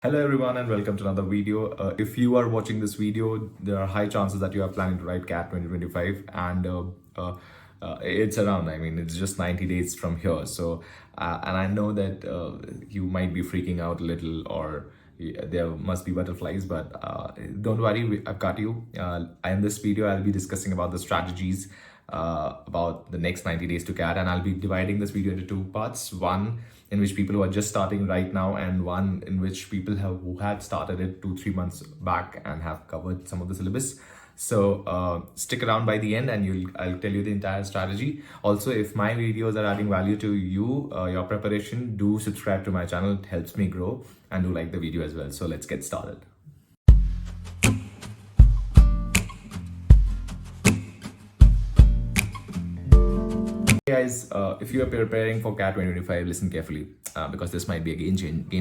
Hello everyone and welcome to another video. If you are watching this video, there are high chances that you are planning to write CAT 2025 and it's around. I mean, it's just 90 days from here. And I know that you might be freaking out a little or there must be butterflies, but don't worry, I've got you. In this video, I'll be discussing about the strategies about the next 90 days to CAT, and I'll be dividing this video into two parts. One in which people who are just starting right now, and one in which people who had started it 2-3 months back and have covered some of the syllabus. So stick around by the end, and I'll tell you the entire strategy. Also, if my videos are adding value to you, your preparation, do subscribe to my channel. It helps me grow, and do like the video as well. So let's get started. Guys, if you are preparing for CAT 2025, listen carefully because this might be a game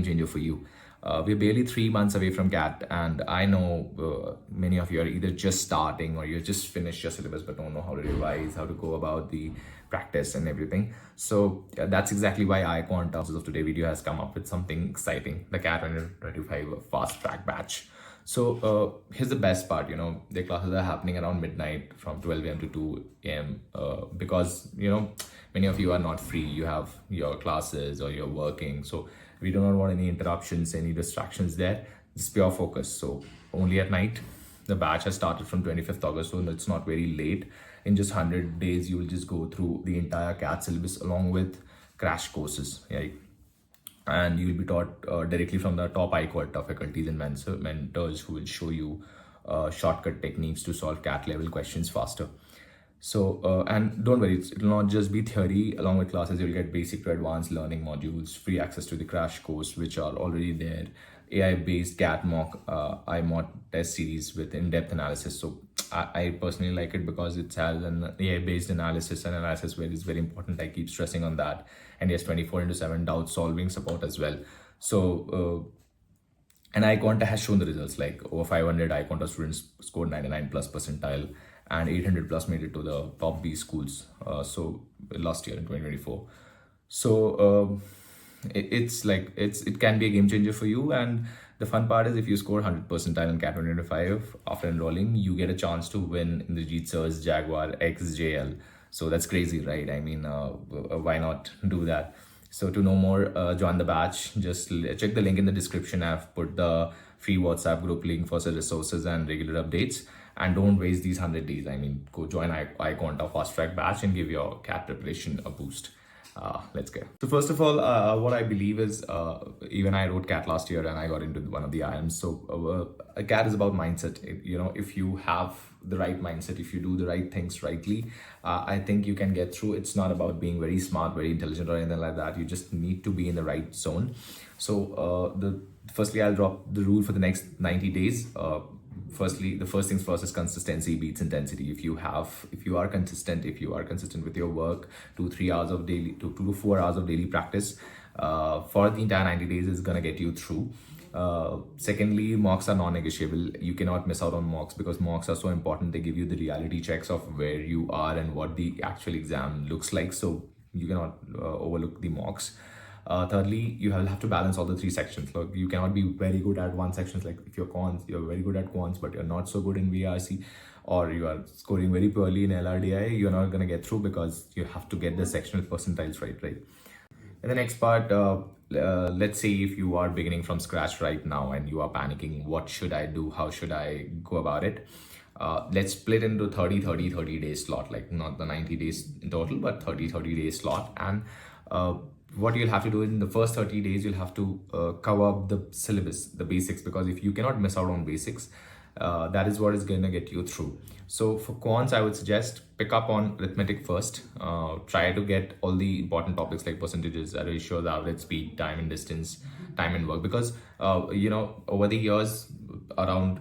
changer for you. We're barely 3 months away from CAT, and I know many of you are either just starting or you just finished your syllabus but don't know how to revise, how to go about the practice and everything. So that's exactly why iQuant of today video has come up with something exciting, the CAT 2025 fast track batch. So here's the best part, the classes are happening around midnight from 12 a.m. to 2 a.m. Because, many of you are not free. You have your classes or you're working. So we do not want any interruptions, any distractions there. Just pure focus. So only at night. The batch has started from 25th August, so it's not very late. In just 100 days, you will just go through the entire CAT syllabus along with crash courses. Right? And you'll be taught directly from the top iQuant faculties and mentors who will show you shortcut techniques to solve CAT level questions faster. So and don't worry, it will not just be theory. Along with classes, you'll get basic to advanced learning modules, free access to the crash course which are already there, AI based CAT mock iMod test series with in-depth analysis. So I personally like it because it has an AI based analysis, and analysis where is very important. I keep stressing on that. And yes, 24/7 doubt solving support as well. So and iQuanta has shown the results, like over 500 iQuanta students scored 99 plus percentile, and 800 plus made it to the top B schools. So last year in 2024. So it can be a game changer for you. And the fun part is, if you score 100 percentile in CAT 2025 after enrolling, you get a chance to win in the Jeet Sir's Jaguar XJL. So that's crazy, right? I mean, why not do that? So to know more, join the batch. Just check the link in the description. I've put the free WhatsApp group link for such resources and regular updates. And don't waste these 100 days. I mean, go join iQuanta Fast Track Batch and give your CAT preparation a boost. Let's go. So first of all, what I believe is, even I wrote CAT last year and I got into one of the IIMs. So CAT is about mindset. If you have the right mindset, if you do the right things rightly, I think you can get through. It's not about being very smart, very intelligent or anything like that. You just need to be in the right zone. So firstly, I'll drop the rule for the next 90 days. Firstly, the first things first is consistency beats intensity. If you are consistent with your work, 2 to 4 hours of daily practice for the entire 90 days is gonna get you through. Secondly, mocks are non-negotiable. You cannot miss out on mocks because mocks are so important. They give you the reality checks of where you are and what the actual exam looks like. So you cannot overlook the mocks. Thirdly, you have to balance all the three sections. Like, you cannot be very good at one section. Like if you're very good at quants, but you're not so good in VRC, or you are scoring very poorly in LRDI, you're not going to get through because you have to get the sectional percentiles right. And the next part, let's say if you are beginning from scratch right now and you are panicking, what should I do? How should I go about it? Let's split into 30 day slot, like not the 90 days in total, but 30 day slot. And what you'll have to do in the first 30 days, you'll have to cover up the syllabus, the basics, because if you cannot miss out on basics, that is what is going to get you through. So for quants, I would suggest pick up on arithmetic first. Try to get all the important topics like percentages, ratios, average speed, time and distance, time and work, because over the years, around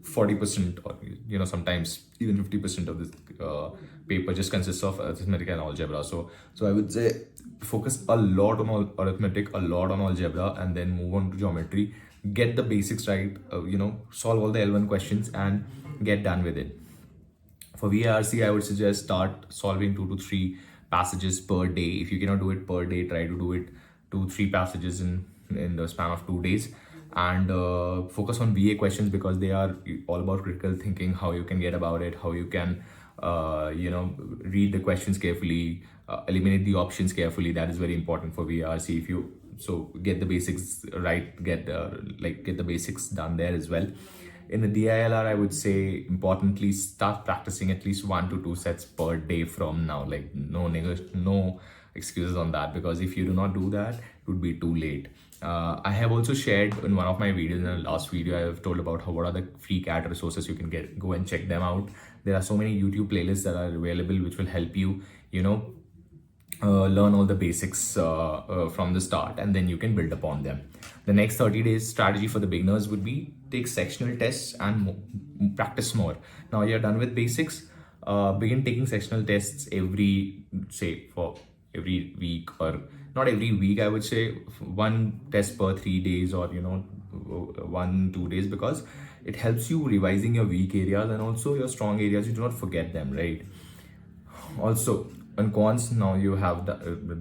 40% or sometimes even 50% of this paper just consists of arithmetic and algebra. So I would say focus a lot on arithmetic, a lot on algebra, and then move on to geometry. Get the basics right, solve all the L1 questions and get done with it. For VARC, I would suggest start solving 2 to 3 passages per day. If you cannot do it per day, try to do it 2-3 passages in the span of 2 days. and focus on VA questions because they are all about critical thinking, how you can get about it, how you can read the questions carefully, eliminate the options carefully. That is very important for VRC. If you so get the basics right, get the basics done there as well. In the DILR, I would say importantly start practicing at least 1 to 2 sets per day from now. Like no excuses on that, because if you do not do that, it would be too late. I have also shared in one of my videos, in the last video, I have told about what are the free CAT resources you can get. Go and check them out. There are so many YouTube playlists that are available which will help you, learn all the basics from the start, and then you can build upon them. The next 30 days strategy for the beginners would be take sectional tests and practice more. Now you're done with basics, begin taking sectional tests for every week, or not every week, I would say one test per 3 days, or 1-2 days, because it helps you revising your weak areas and also your strong areas. You do not forget them, right? Also, on cons, now you have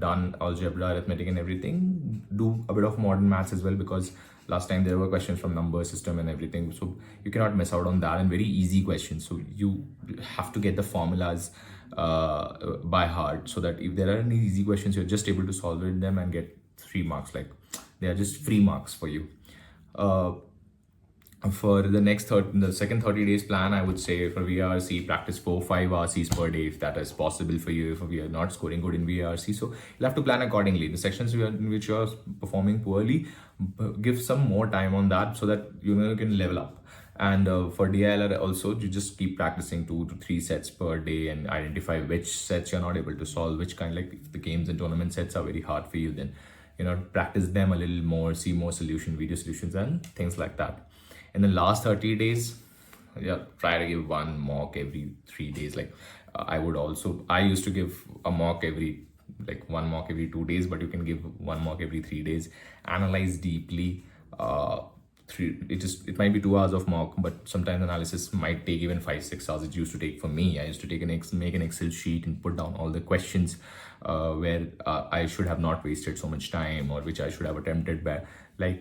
done algebra, arithmetic and everything. Do a bit of modern maths as well, because last time there were questions from number system and everything, so you cannot miss out on that, and very easy questions. So you have to get the formulas by heart, so that if there are any easy questions, you're just able to solve them and get 3 marks. Like, they are just free marks for you. For the second 30 days plan, I would say for VRC, practice 4-5 RCs per day if that is possible for you. If we are not scoring good in VRC, so you'll have to plan accordingly. The sections in which you're performing poorly, give some more time on that, so that you can level up. And for DILR also, you just keep practicing 2 to 3 sets per day and identify which sets you're not able to solve, which kind, like if the games and tournament sets are very hard for you, then practice them a little more, see more video solutions and things like that. In the last 30 days, try to give one mock every 3 days. Like I used to give a mock one mock every 2 days, but you can give one mock every 3 days. Analyze deeply. It might be 2 hours of mock, but sometimes analysis might take even 5-6 hours. It used to take for me. I used to make an Excel sheet and put down all the questions where I should have not wasted so much time, or which I should have attempted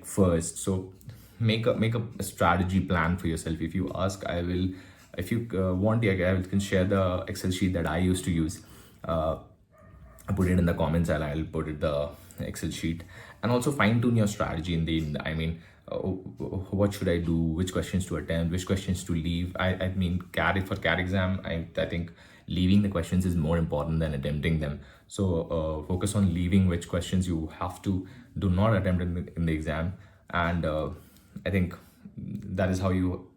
first. So make a strategy plan for yourself. If you ask, I will. If you want, I can share the Excel sheet that I used to use. I put it in the comments, and I'll put it the Excel sheet, and also fine tune your strategy in the. What should I do? Which questions to attempt? Which questions to leave? For CAT exam, I think leaving the questions is more important than attempting them. So focus on leaving which questions you have to do not attempt in the exam, and I think that is how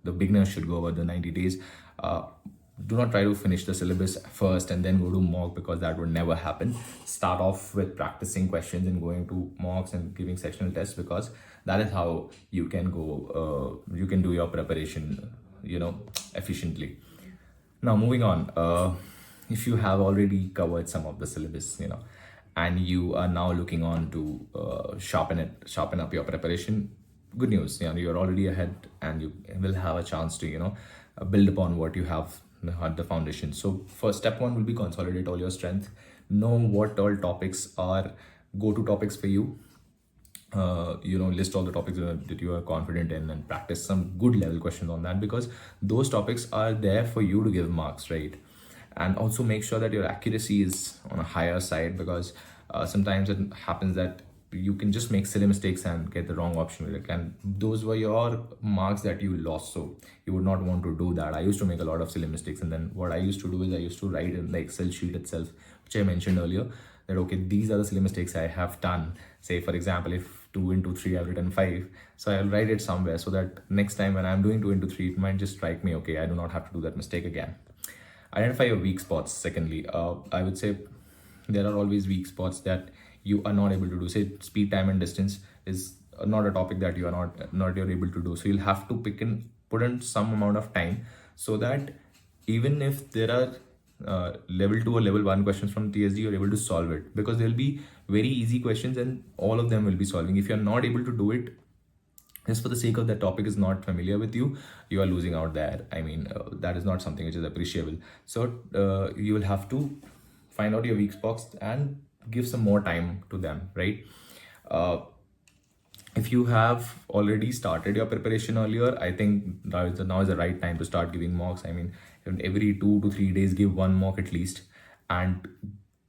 the beginners should go about the 90 days. Do not try to finish the syllabus first and then go to mock, because that would never happen. Start off with practicing questions and going to mocks and giving sectional tests, because that is how you can go. You can do your preparation, efficiently. Now moving on. If you have already covered some of the syllabus, and you are now looking on to sharpen up your preparation, good news. You're already ahead, and you will have a chance to build upon what you have had the foundation. So first, step 1 will be consolidate all your strength. Know what all topics are go-to topics for you. List all the topics that you are confident in, and practice some good level questions on that, because those topics are there for you to give marks, right? And also make sure that your accuracy is on a higher side, because sometimes it happens that you can just make silly mistakes and get the wrong option, and those were your marks that you lost. So you would not want to do that. I used to make a lot of silly mistakes, and then what I used to do is I used to write in the Excel sheet itself, which I mentioned earlier, that okay, these are the silly mistakes I have done. Say for example, if 2 into 3 I've written 5, so I'll write it somewhere, so that next time when I'm doing 2 into 3, it might just strike me, okay, I do not have to do that mistake again. Identify your weak spots. Secondly, I would say there are always weak spots that you are not able to do. Say speed, time and distance is not a topic that you are not you're able to do. So you'll have to put in some amount of time, so that even if there are level 2 or level 1 questions from TSD, you're able to solve it, because there'll be very easy questions and all of them will be solving. If you're not able to do it just for the sake of that topic is not familiar with you, you are losing out there. That is not something which is appreciable. So you will have to find out your weak spots and give some more time to them, right? If you have already started your preparation earlier, I think now is the right time to start giving mocks. I mean, every 2 to 3 days, give one mock at least, and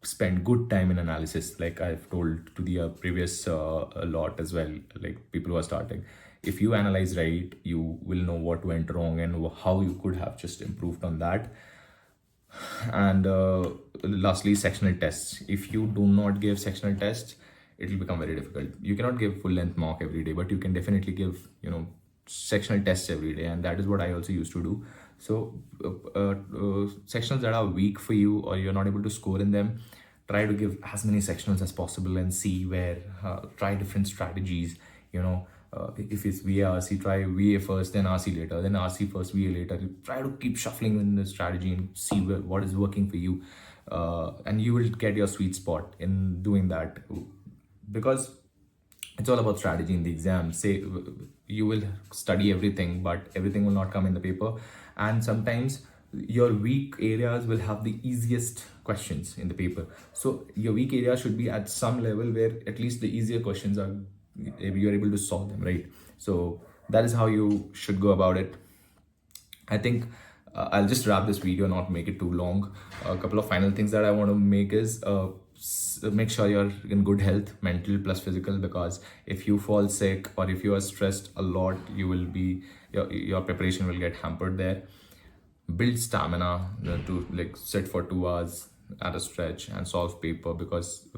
spend good time in analysis. Like I've told to the previous lot as well, like people who are starting. If you analyze right, you will know what went wrong and how you could have just improved on that. And lastly, sectional tests. If you do not give sectional tests, it will become very difficult. You cannot give full length mock every day, but you can definitely give, sectional tests every day. And that is what I also used to do. So sectionals that are weak for you or you're not able to score in them, try to give as many sectionals as possible and see where, try different strategies. If it's VA RC, try VA first, then RC later, then RC first, VA later. You try to keep shuffling in the strategy and see what is working for you, and you will get your sweet spot in doing that, because it's all about strategy in the exam. Say you will study everything, but everything will not come in the paper, and sometimes your weak areas will have the easiest questions in the paper. So your weak area should be at some level where at least the easier questions are, you're able to solve them, right? So that is how you should go about it. I think I'll just wrap this video, not make it too long. A couple of final things that I want to make is, make sure you're in good health, mental plus physical, because if you fall sick or if you are stressed a lot, you will be, your preparation will get hampered there. Build stamina, to like sit for 2 hours at a stretch and solve paper, because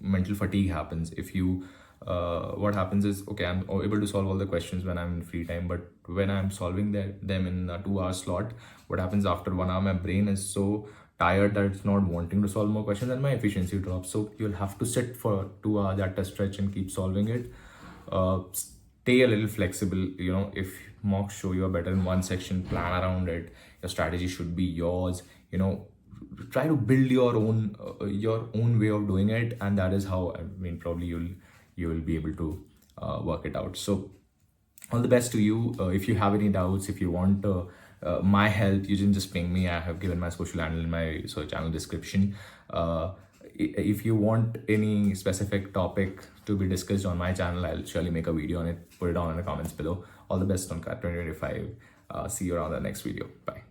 mental fatigue happens if you, what happens is, okay, I'm able to solve all the questions when I'm in free time, but when I'm solving them in a 2 hour slot, what happens after 1 hour, my brain is so tired that it's not wanting to solve more questions and my efficiency drops. So you'll have to sit for 2 hours at a stretch and keep solving it. Stay a little flexible. If mocks show you are better in one section, plan around it. Your strategy should be yours. Try to build your own way of doing it, and that is how, I mean, probably you will be able to work it out. So all the best to you. If you have any doubts, if you want my help, you can just ping me. I have given my social handle in my channel description. If you want any specific topic to be discussed on my channel, I'll surely make a video on it. Put it down in the comments below. All the best on CAT 2025. See you around the next video. Bye.